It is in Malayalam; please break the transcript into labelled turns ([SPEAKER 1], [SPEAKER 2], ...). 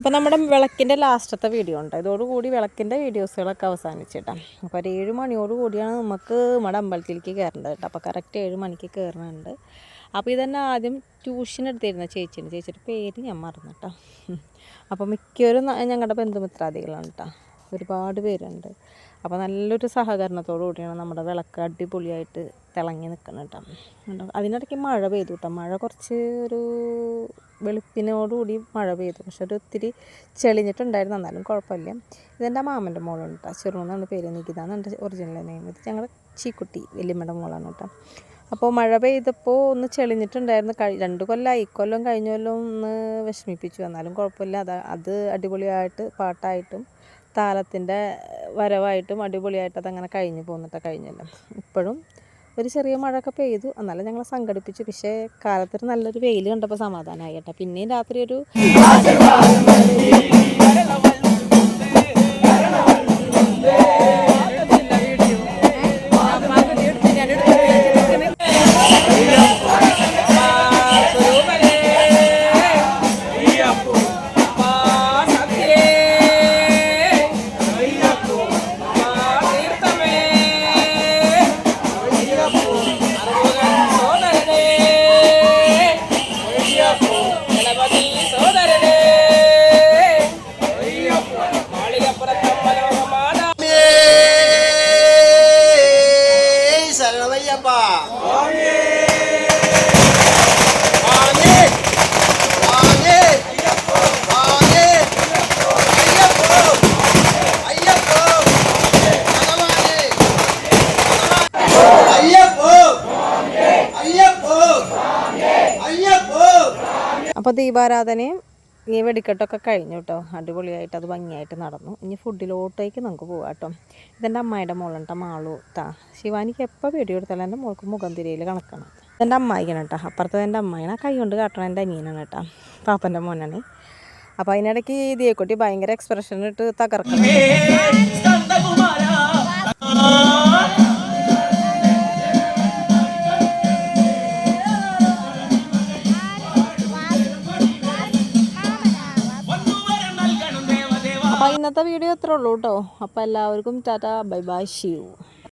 [SPEAKER 1] അപ്പോൾ നമ്മുടെ വിളക്കിൻ്റെ ലാസ്റ്റത്തെ വീഡിയോ ഉണ്ട്. ഇതോടുകൂടി വിളക്കിൻ്റെ വീഡിയോസുകളൊക്കെ അവസാനിച്ചിട്ടാ. അപ്പോൾ ഒരു 7 മണിയോട് കൂടിയാണ് നമുക്ക് നമ്മുടെ അമ്പലത്തിലേക്ക് കയറേണ്ടത് കേട്ടോ. അപ്പോൾ കറക്റ്റ് 7 മണിക്ക് കയറുന്നുണ്ട്. അപ്പോൾ ഇതന്നെ ആദ്യം ട്യൂഷൻ എടുത്തിരുന്ന ചേച്ചിയുടെ പേര് ഞാൻ മറന്നു കേട്ടോ. അപ്പോൾ മിക്കവരും ഞങ്ങളുടെ ബന്ധുമിത്രാദികളാണ് കേട്ടോ. ഒരുപാട് പേരുണ്ട്. അപ്പോൾ നല്ലൊരു സഹകരണത്തോടു കൂടിയാണ് നമ്മുടെ വിളക്ക് അടിപൊളിയായിട്ട് തിളങ്ങി നിൽക്കുന്നത് കേട്ടോ. അതിനിടയ്ക്ക് മഴ പെയ്തു കേട്ടോ. മഴ കുറച്ച് ഒരു വെളുപ്പിനോടുകൂടി മഴ പെയ്തു. പക്ഷെ ഒരു ഒത്തിരി ചെളിഞ്ഞിട്ടുണ്ടായിരുന്നു. എന്നാലും കുഴപ്പമില്ല. ഇതെൻ്റെ മാമൻ്റെ മോളാണ് കേട്ടോ. ചെറുന്നാണ് പേര്. നികിതാണ് എൻ്റെ ഒറിജിനൽ നെയിം. ഇത് ഞങ്ങളുടെ ചീക്കുട്ടി വലിയമ്മയുടെ മോളാണ് കേട്ടോ. അപ്പോൾ മഴ പെയ്തപ്പോൾ ഒന്ന് ചെളിഞ്ഞിട്ടുണ്ടായിരുന്നു. 2 കൊല്ലമായി. കൊല്ലം കഴിഞ്ഞ കൊല്ലം ഒന്ന് വിഷമിപ്പിച്ചു. എന്നാലും കുഴപ്പമില്ല. അത് അടിപൊളിയായിട്ട് പാട്ടായിട്ടും താളത്തിൻ്റെ വരവായിട്ടും അടിപൊളിയായിട്ട് അതങ്ങനെ കഴിഞ്ഞു പോന്നിട്ട് കഴിഞ്ഞല്ലോ. ഇപ്പോഴും ഒരു ചെറിയ മഴയൊക്കെ പെയ്തു. എന്നാലും ഞങ്ങളെ സംഘടിപ്പിച്ചു. പക്ഷേ കാലത്തൊരു നല്ലൊരു വെയിൽ കണ്ടപ്പോൾ സമാധാനമായി കേട്ടോ. പിന്നെയും രാത്രി ഒരു അപ്പോൾ ദീപാരാധനയും ഈ വെടിക്കെട്ടൊക്കെ കഴിഞ്ഞു കേട്ടോ. അടിപൊളിയായിട്ട് അത് ഭംഗിയായിട്ട് നടന്നു. ഇനി ഫുഡിലോട്ടേക്ക് നമുക്ക് പോകാം കേട്ടോ. ഇതെൻ്റെ അമ്മായിയുടെ മോളുണ്ട് മാളു ട്ടാ. ശിവാനിക്ക് എപ്പോൾ വീഡിയോ എടുത്താലും എൻ്റെ മോൾക്ക് മുഖം തിരിയിൽ കണക്കണം. ഇതെൻ്റെ അമ്മായിക്കാണ് കേട്ടോ. അപ്പുറത്തെ എൻ്റെ അമ്മായിനെ കൈ കൊണ്ട് കാട്ടണം. എൻ്റെ അനിയനാണ് കേട്ടോ. പാപ്പൻ്റെ മോനാണ്. അപ്പോൾ അതിനിടയ്ക്ക് ഈ ദിയക്കുട്ടി ഭയങ്കര എക്സ്പ്രഷൻ ഇട്ട് തകർക്കണം. അപ്പോൾ ഇന്നത്തെ വീഡിയോ ഇത്രേ ഉള്ളൂ കേട്ടോ. അപ്പോൾ എല്ലാവർക്കും tata bye bye see U.